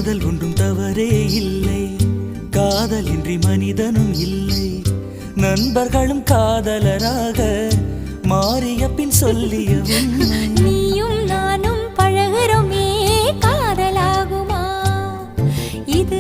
காதல் ஒன்றும் தவறே இல்லை, காதலின்றி மனிதனும் இல்லை. நண்பர்களும் காதலராக மாறிய பின் சொல்லிய நீயும் நானும் பழகுறோமே காதலாகுமா? இது